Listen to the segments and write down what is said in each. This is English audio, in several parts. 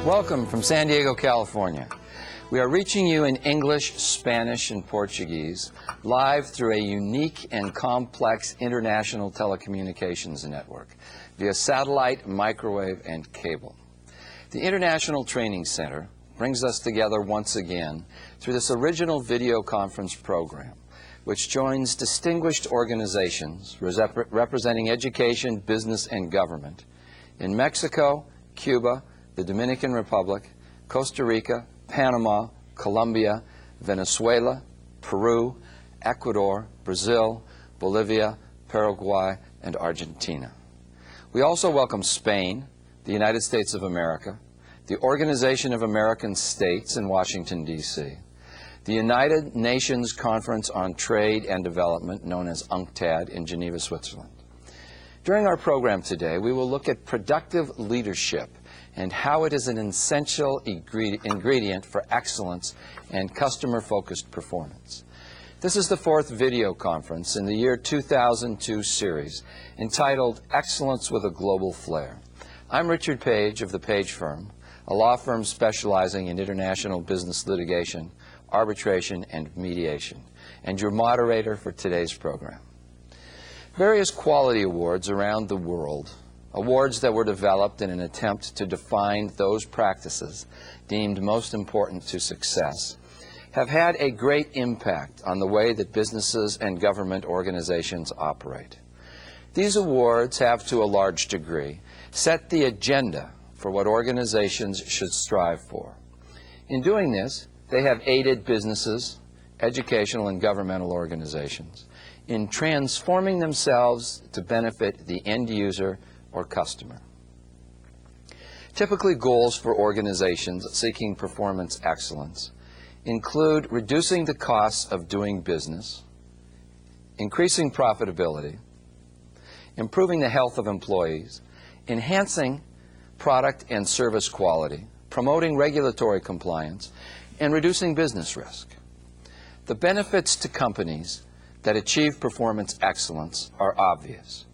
Welcome from San Diego, California. We are reaching you in English, Spanish, and Portuguese, live through a unique and complex international telecommunications network via satellite, microwave, and cable. The International Training Center brings us together once again through this original video conference program, which joins distinguished organizations representing education, business, and government in Mexico, Cuba, the Dominican Republic, Costa Rica, Panama, Colombia, Venezuela, Peru, Ecuador, Brazil, Bolivia, Paraguay, and Argentina. We also welcome Spain, the United States of America, the Organization of American States in Washington, D.C., the United Nations Conference on Trade and Development, known as UNCTAD, in Geneva, Switzerland. During our program today, we will look at productive leadership and how it is an essential ingredient for excellence and customer-focused performance. This is the fourth video conference in the year 2002 series entitled Excellence with a Global Flair. I'm Richard Page of the Page Firm, a law firm specializing in international business litigation, arbitration, and mediation, and your moderator for today's program. Various quality awards around the world, awards that were developed in an attempt to define those practices deemed most important to success, have had a great impact on the way that businesses and government organizations operate. These awards have, to a large degree, set the agenda for what organizations should strive for. In doing this, they have aided businesses, educational and governmental organizations in transforming themselves to benefit the end user or customer. Typically, goals for organizations seeking performance excellence include reducing the costs of doing business, increasing profitability, improving the health of employees, enhancing product and service quality, promoting regulatory compliance, and reducing business risk. The benefits to companies that achieve performance excellence are obvious.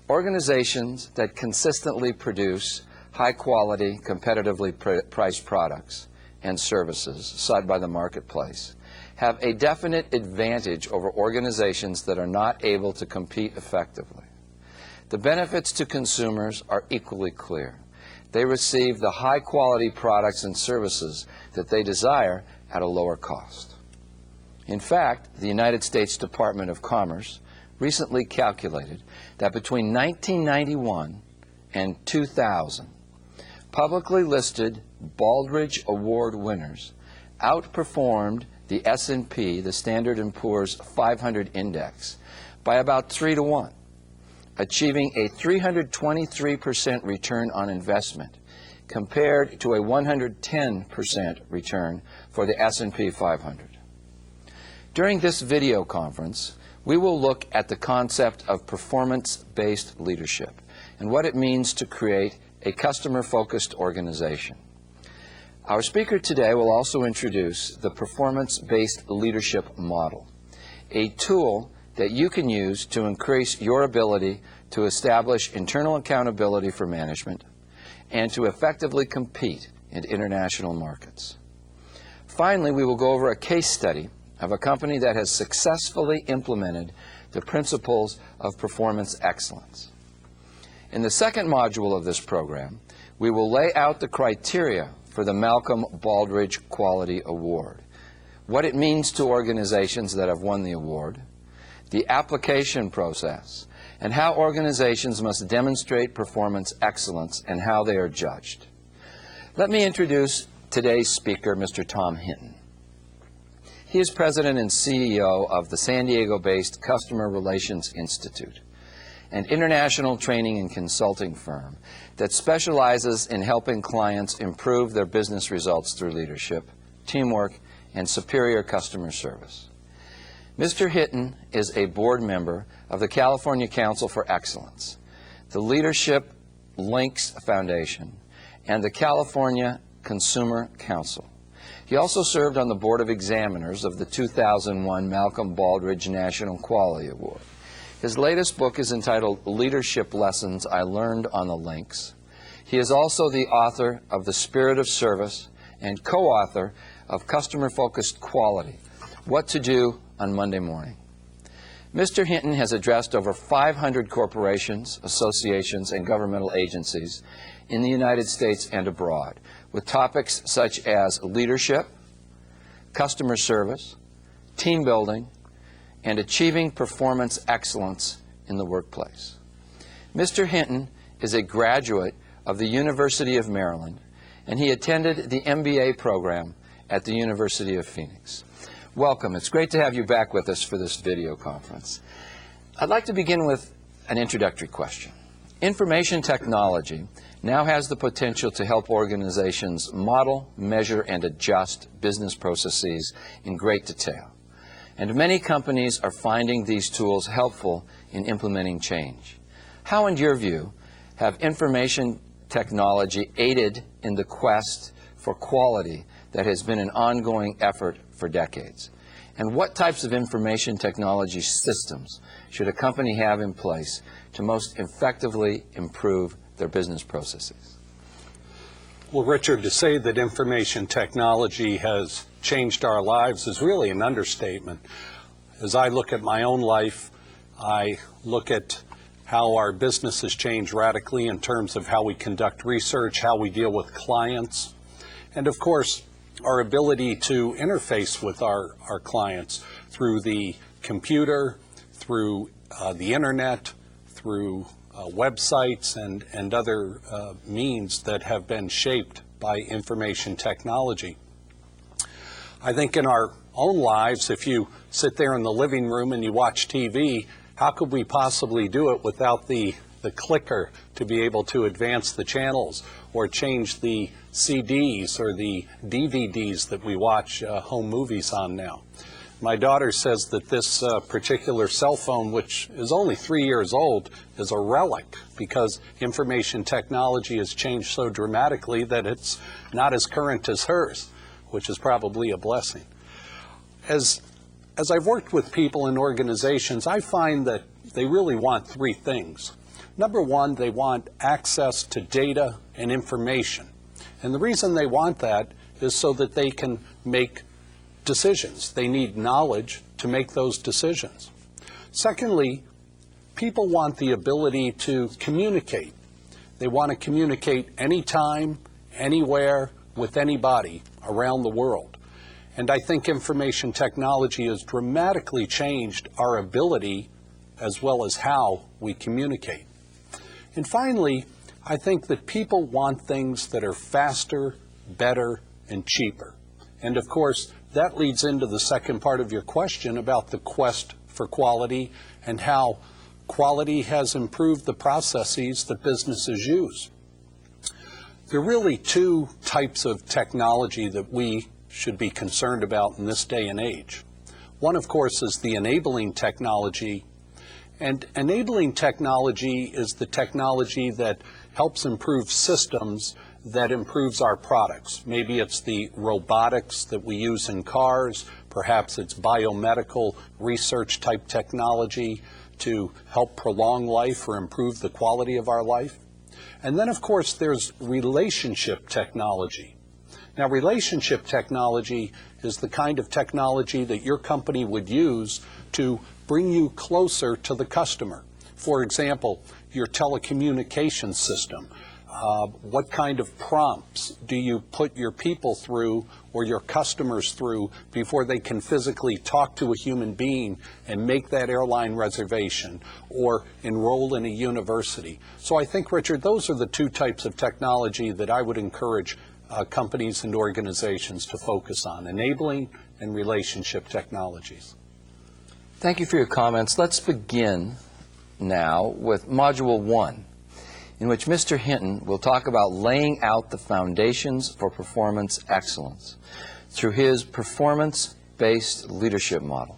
Organizations that consistently produce high-quality, competitively priced products and services sought by the marketplace have a definite advantage over organizations that are not able to compete effectively. The benefits to consumers are equally clear. They receive the high-quality products and services that they desire at a lower cost. In fact, the United States Department of Commerce recently calculated that between 1991 and 2000, publicly listed Baldrige Award winners outperformed the S&P, the Standard & Poor's 500 index, by about 3 to 1, achieving a 323% return on investment compared to a 110% return for the S&P 500. During this video conference, we will look at the concept of performance-based leadership and what it means to create a customer-focused organization. Our speaker today will also introduce the performance-based leadership model, a tool that you can use to increase your ability to establish internal accountability for management and to effectively compete in international markets. Finally, we will go over a case study of a company that has successfully implemented the principles of performance excellence. In the second module of this program, we will lay out the criteria for the Malcolm Baldrige Quality Award, what it means to organizations that have won the award, the application process, and how organizations must demonstrate performance excellence and how they are judged. Let me introduce today's speaker, Mr. Tom Hinton. He is president and CEO of the San Diego-based Customer Relations Institute, an international training and consulting firm that specializes in helping clients improve their business results through leadership, teamwork, and superior customer service. Mr. Hinton is a board member of the California Council for Excellence, the Leadership Links Foundation, and the California Consumer Council. He also served on the Board of Examiners of the 2001 Malcolm Baldrige National Quality Award. His latest book is entitled Leadership Lessons I Learned on the Links. He is also the author of The Spirit of Service and co-author of Customer-Focused Quality, What to Do on Monday Morning. Mr. Hinton has addressed over 500 corporations, associations, and governmental agencies in the United States and abroad, with topics such as leadership, customer service, team building, and achieving performance excellence in the workplace. Mr. Hinton is a graduate of the University of Maryland, and he attended the MBA program at the University of Phoenix. Welcome. It's great to have you back with us for this video conference. I'd like to begin with an introductory question. Information technology now has the potential to help organizations model, measure, and adjust business processes in great detail. And many companies are finding these tools helpful in implementing change. How, in your view, have information technology aided in the quest for quality that has been an ongoing effort for decades? And what types of information technology systems should a company have in place to most effectively improve their business processes? Well, Richard, to say that information technology has changed our lives is really an understatement. As I look at my own life, I look at how our business has changed radically in terms of how we conduct research, how we deal with clients, and of course, our ability to interface with our clients through the computer, through the internet, through websites and other means that have been shaped by information technology. I think in our own lives, if you sit there in the living room and you watch TV, how could we possibly do it without the clicker to be able to advance the channels or change the CDs or the DVDs that we watch home movies on now? My daughter says that this particular cell phone, which is only 3 years old, is a relic because information technology has changed so dramatically that it's not as current as hers, which is probably a blessing. As I've worked with people in organizations, I find that they really want three things. Number one, they want access to data and information. And the reason they want that is so that they can make decisions. They need knowledge to make those decisions. Secondly, people want the ability to communicate. They want to communicate anytime, anywhere, with anybody around the world. And I think information technology has dramatically changed our ability as well as how we communicate. And finally, I think that people want things that are faster, better, and cheaper. And of course, that leads into the second part of your question about the quest for quality and how quality has improved the processes that businesses use. There are really two types of technology that we should be concerned about in this day and age. One, of course, is the enabling technology. And enabling technology is the technology that helps improve systems that improves our products. Maybe it's the robotics that we use in cars. Perhaps it's biomedical research type technology to help prolong life or improve the quality of our life. And then, of course, there's relationship technology. Now, relationship technology is the kind of technology that your company would use to bring you closer to the customer. For example, your telecommunications system. What kind of prompts do you put your people through or your customers through before they can physically talk to a human being and make that airline reservation or enroll in a university? So I think, Richard, those are the two types of technology that I would encourage companies and organizations to focus on: enabling and relationship technologies. Thank you for your comments. Let's begin now with Module 1, in which Mr. Hinton will talk about laying out the foundations for performance excellence through his performance-based leadership model.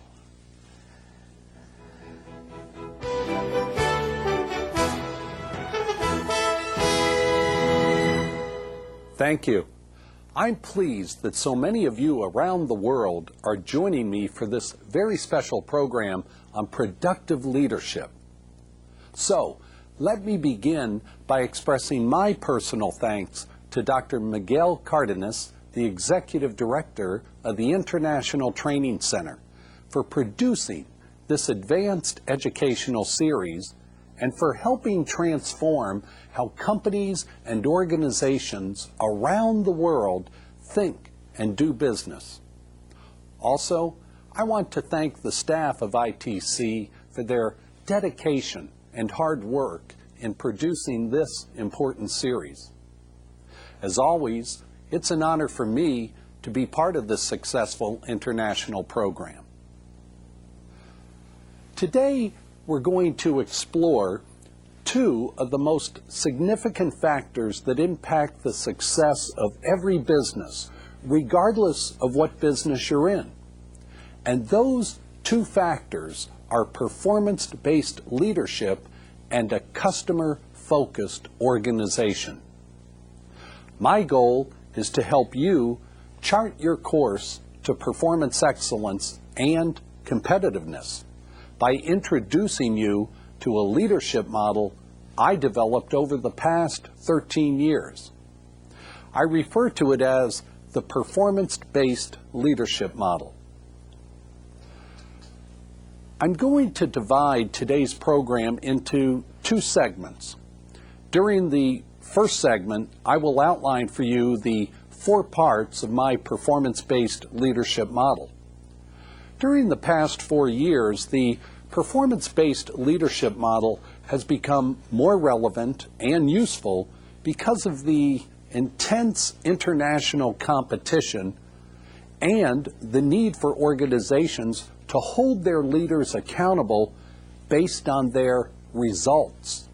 Thank you. I'm pleased that so many of you around the world are joining me for this very special program on productive leadership. So, Let me begin by expressing my personal thanks to Dr. Miguel Cardenas, the Executive Director of the International Training Center, for producing this advanced educational series and for helping transform how companies and organizations around the world think and do business. Also, I want to thank the staff of ITC for their dedication and hard work in producing this important series. As always, it's an honor for me to be part of this successful international program. Today, we're going to explore two of the most significant factors that impact the success of every business, regardless of what business you're in. And those two factors are performance-based leadership and a customer-focused organization. My goal is to help you chart your course to performance excellence and competitiveness by introducing you to a leadership model I developed over the past 13 years. I refer to it as the performance-based leadership model. I'm going to divide today's program into two segments. During the first segment, I will outline for you the 4 parts of my performance-based leadership model. During the past 4 years, the performance-based leadership model has become more relevant and useful because of the intense international competition and the need for organizations to hold their leaders accountable based on their results.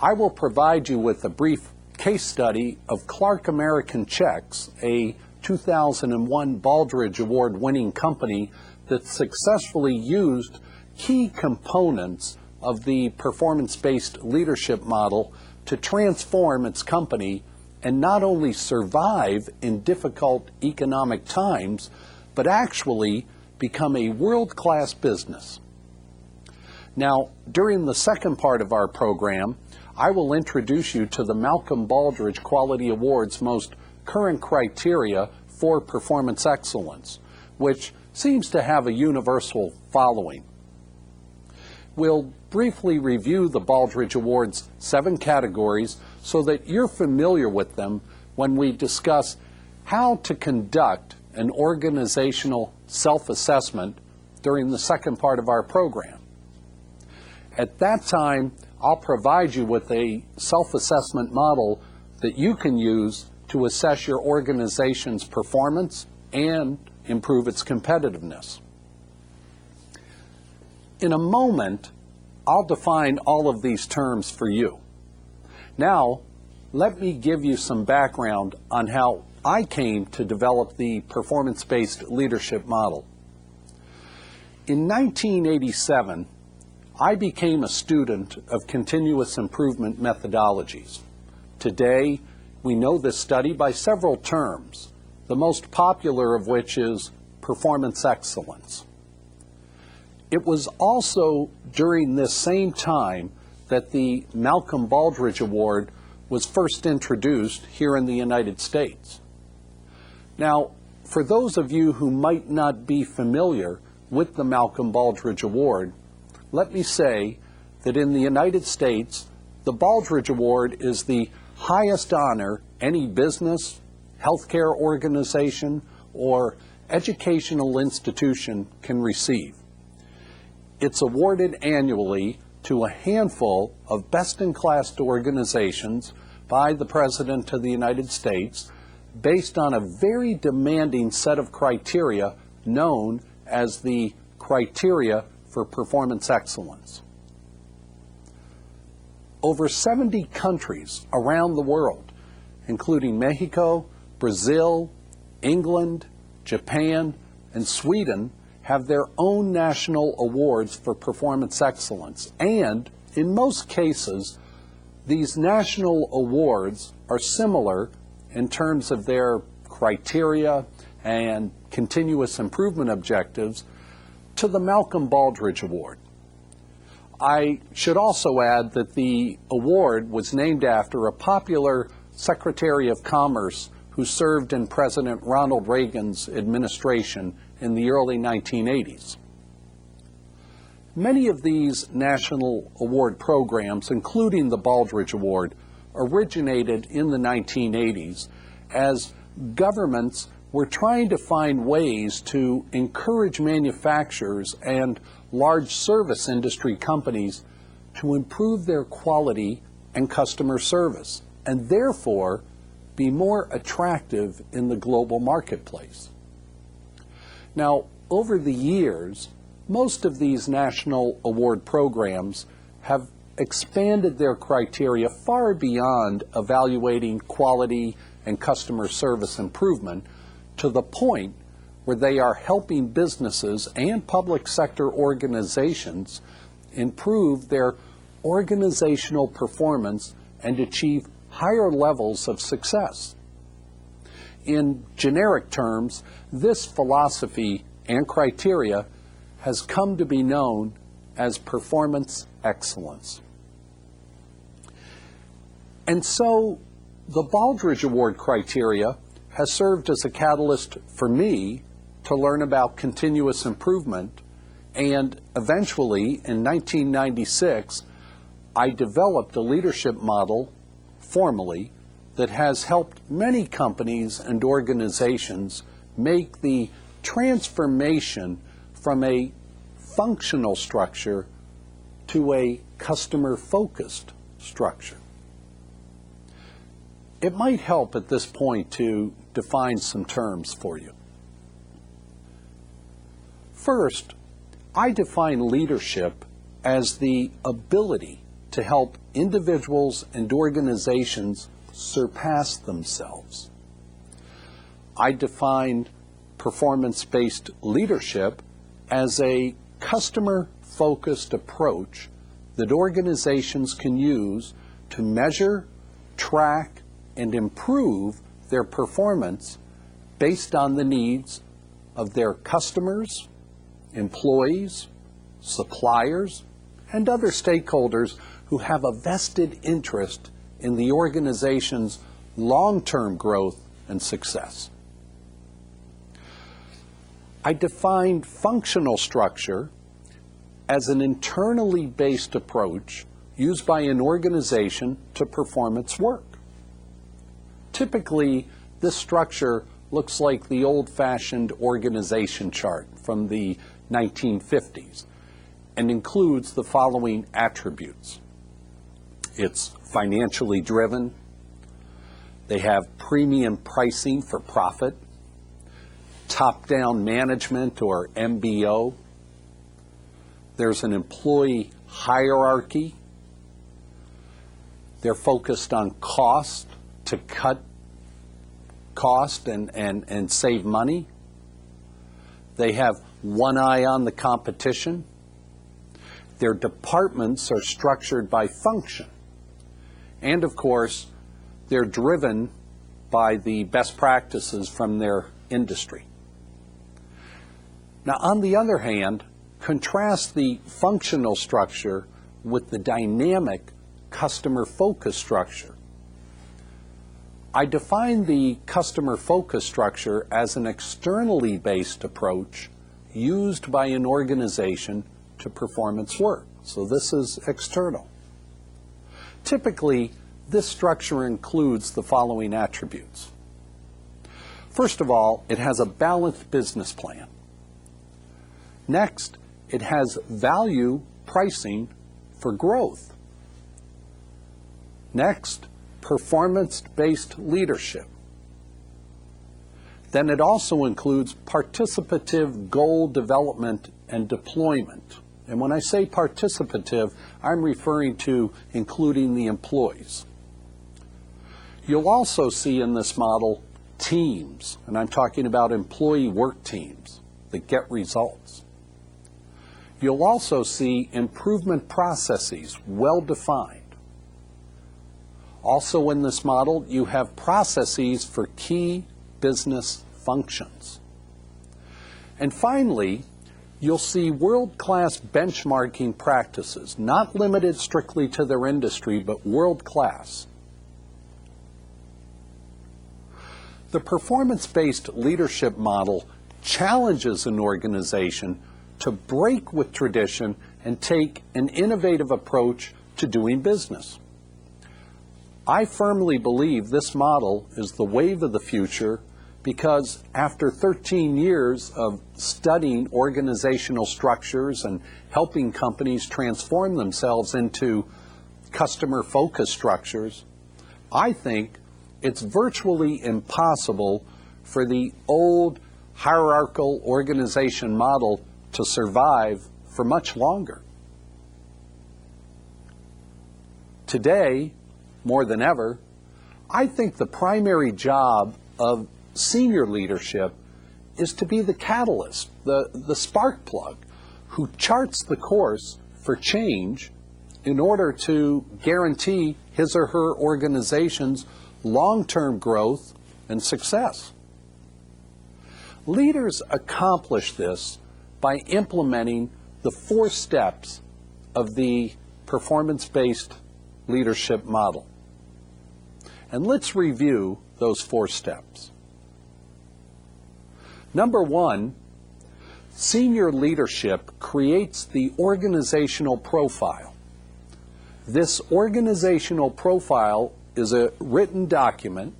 I will provide you with a brief case study of Clark American Checks, a 2001 Baldrige Award-winning company that successfully used key components of the performance-based leadership model to transform its company and not only survive in difficult economic times, but actually become a world-class business. Now, during the second part of our program, I will introduce you to the Malcolm Baldrige Quality Award's most current criteria for performance excellence, which seems to have a universal following. We'll briefly review the Baldrige Award's 7 categories so that you're familiar with them when we discuss how to conduct an organizational self-assessment during the second part of our program. At that time, I'll provide you with a self-assessment model that you can use to assess your organization's performance and improve its competitiveness. In a moment, I'll define all of these terms for you. Now, let me give you some background on how I came to develop the performance-based leadership model. In 1987, I became a student of continuous improvement methodologies. Today, we know this study by several terms, the most popular of which is performance excellence. It was also during this same time that the Malcolm Baldrige Award was first introduced here in the United States. Now, for those of you who might not be familiar with the Malcolm Baldrige Award, let me say that in the United States, the Baldrige Award is the highest honor any business, healthcare organization, or educational institution can receive. It's awarded annually to a handful of best-in-class organizations by the President of the United States based on a very demanding set of criteria known as the criteria for performance excellence. Over 70 countries around the world, including Mexico, Brazil, England, Japan, and Sweden, have their own national awards for performance excellence. And in most cases, these national awards are similar in terms of their criteria and continuous improvement objectives to the Malcolm Baldrige Award. I should also add that the award was named after a popular Secretary of Commerce who served in President Ronald Reagan's administration in the early 1980s. Many of these national award programs, including the Baldrige Award, originated in the 1980s as governments were trying to find ways to encourage manufacturers and large service industry companies to improve their quality and customer service, and therefore be more attractive in the global marketplace. Now, over the years, most of these national award programs have expanded their criteria far beyond evaluating quality and customer service improvement to the point where they are helping businesses and public sector organizations improve their organizational performance and achieve higher levels of success. In generic terms, this philosophy and criteria has come to be known as performance excellence. And so the Baldrige Award criteria has served as a catalyst for me to learn about continuous improvement, and eventually in 1996 I developed a leadership model formally that has helped many companies and organizations make the transformation from a functional structure to a customer-focused structure. It might help at this point to define some terms for you. First, I define leadership as the ability to help individuals and organizations surpass themselves. I define performance-based leadership as a customer-focused approach that organizations can use to measure, track, and improve their performance based on the needs of their customers, employees, suppliers, and other stakeholders who have a vested interest in the organization's long-term growth and success. I defined functional structure as an internally based approach used by an organization to perform its work. Typically, this structure looks like the old-fashioned organization chart from the 1950s and includes the following attributes. It's financially driven. They have premium pricing for profit, top-down management or MBO. There's an employee hierarchy. They're focused on cost to cut cost and save money. They have one eye on the competition. Their departments are structured by function. And of course, they're driven by the best practices from their industry. Now, on the other hand, contrast the functional structure with the dynamic customer-focused structure. I define the customer-focused structure as an externally based approach used by an organization to perform its work. So this is external. Typically, this structure includes the following attributes. First of all, it has a balanced business plan. Next, it has value pricing for growth. Next, performance-based leadership. Then it also includes participative goal development and deployment. And when I say participative, I'm referring to including the employees. You'll also see in this model teams, and I'm talking about employee work teams that get results. You'll also see improvement processes well defined. Also in this model, you have processes for key business functions. And finally, you'll see world-class benchmarking practices, not limited strictly to their industry, but world-class. The performance-based leadership model challenges an organization to break with tradition and take an innovative approach to doing business. I firmly believe this model is the wave of the future because after 13 years of studying organizational structures and helping companies transform themselves into customer-focused structures, I think it's virtually impossible for the old hierarchical organization model to survive for much longer. Today, more than ever, I think the primary job of senior leadership is to be the catalyst, the spark plug, who charts the course for change in order to guarantee his or her organization's long-term growth and success. Leaders accomplish this by implementing the 4 steps of the performance-based leadership model. And let's review those 4 steps. Number 1, senior leadership creates the organizational profile. This organizational profile is a written document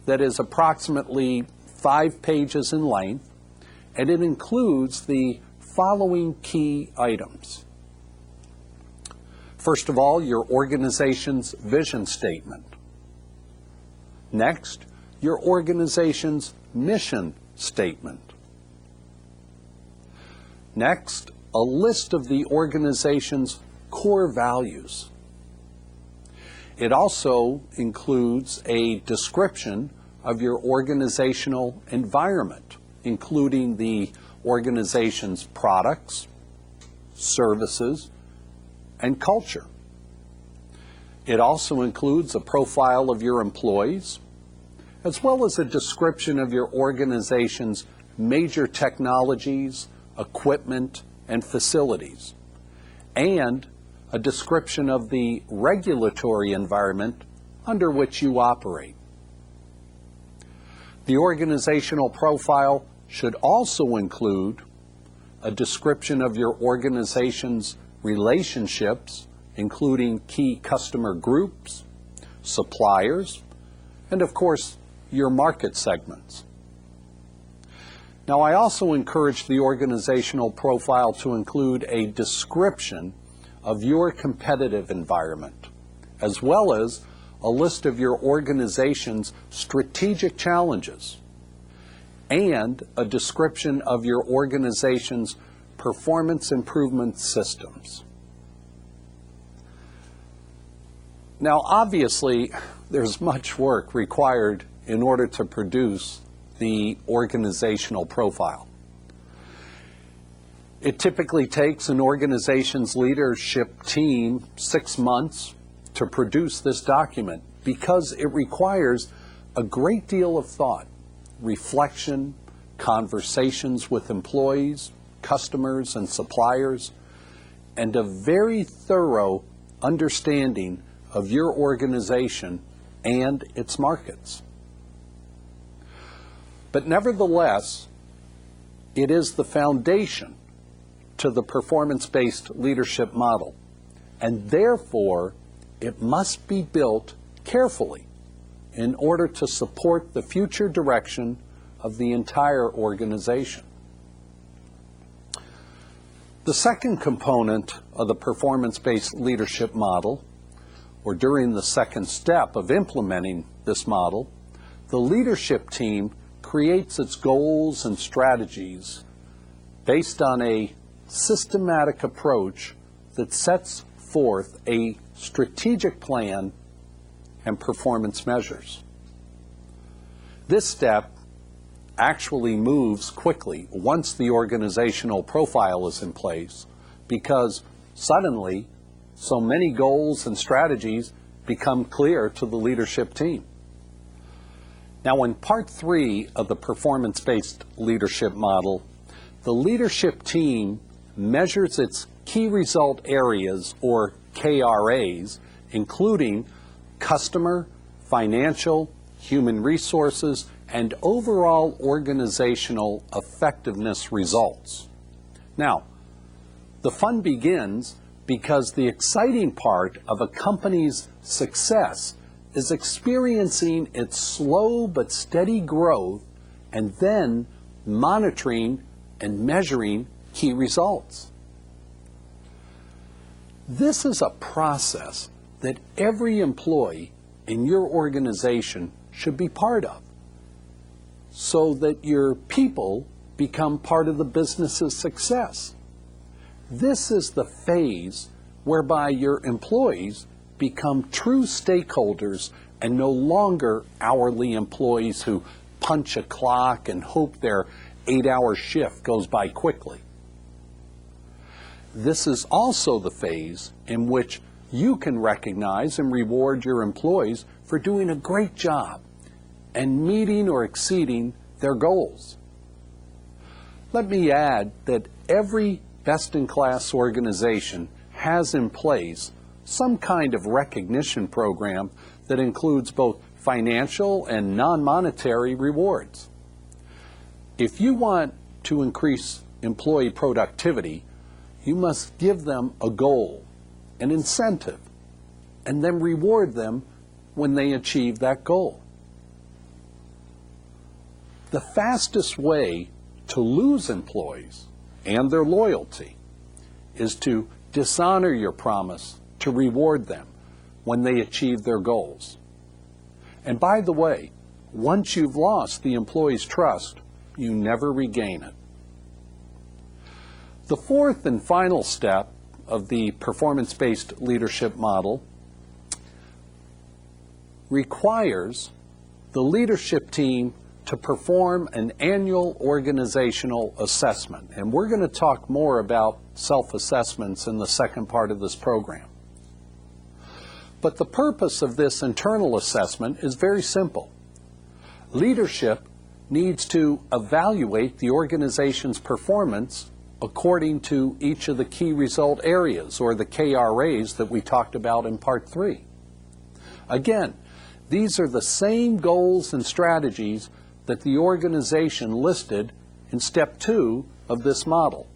that is approximately 5 pages in length, and it includes the following key items. First of all, your organization's vision statement. Next, your organization's mission statement. Next, a list of the organization's core values. It also includes a description of your organizational environment, including the organization's products, services, and culture. It also includes a profile of your employees, as well as a description of your organization's major technologies, equipment, and facilities, and a description of the regulatory environment under which you operate. The organizational profile should also include a description of your organization's relationships, including key customer groups, suppliers, and of course, your market segments. Now, I also encourage the organizational profile to include a description of your competitive environment, as well as a list of your organization's strategic challenges, and a description of your organization's performance improvement systems. Now, obviously, there's much work required in order to produce the organizational profile. It typically takes an organization's leadership team 6 months to produce this document because it requires a great deal of thought, reflection, conversations with employees, customers, and suppliers, and a very thorough understanding of your organization and its markets. But nevertheless, it is the foundation to the performance-based leadership model, and therefore it must be built carefully in order to support the future direction of the entire organization. The second component of the performance-based leadership model, or during the second step of implementing this model, the leadership team creates its goals and strategies based on a systematic approach that sets forth a strategic plan and performance measures. This step actually moves quickly once the organizational profile is in place because suddenly so many goals and strategies become clear to the leadership team. Now, in Part 3 of the performance-based leadership model, the leadership team measures its key result areas, or KRAs, including customer, financial, human resources, and overall organizational effectiveness results. Now, the fun begins because the exciting part of a company's success is experiencing its slow but steady growth and then monitoring and measuring key results. This is a process that every employee in your organization should be part of, so that your people become part of the business's success. This is the phase whereby your employees become true stakeholders and no longer hourly employees who punch a clock and hope their 8-hour shift goes by quickly. This is also the phase in which you can recognize and reward your employees for doing a great job and meeting or exceeding their goals. Let me add that every best-in-class organization has in place some kind of recognition program that includes both financial and non-monetary rewards. If you want to increase employee productivity, you must give them a goal, an incentive, and then reward them when they achieve that goal. The fastest way to lose employees and their loyalty is to dishonor your promise to reward them when they achieve their goals. And by the way, once you've lost the employee's trust, you never regain it. The fourth and final step of the performance-based leadership model requires the leadership team to perform an annual organizational assessment. And we're going to talk more about self-assessments in the second part of this program. But the purpose of this internal assessment is very simple. Leadership needs to evaluate the organization's performance according to each of the key result areas, or the KRAs that we talked about in Part 3. Again, these are the same goals and strategies that the organization listed in Step 2 of this model.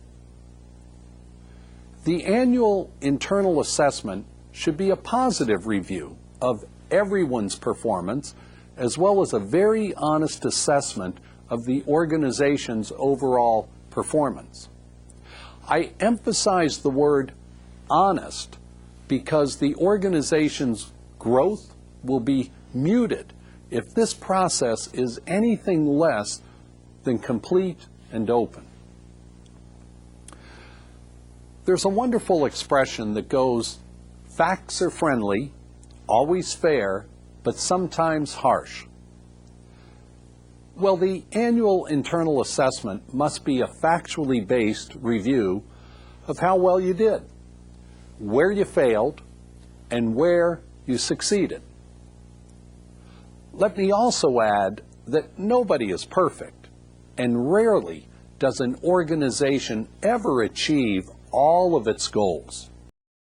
The annual internal assessment should be a positive review of everyone's performance, as well as a very honest assessment of the organization's overall performance. I emphasize the word honest because the organization's growth will be muted if this process is anything less than complete and open. There's a wonderful expression that goes, "Facts are friendly, always fair, but sometimes harsh." Well, the annual internal assessment must be a factually based review of how well you did, where you failed, and where you succeeded. Let me also add that nobody is perfect, and rarely does an organization ever achieve all of its goals.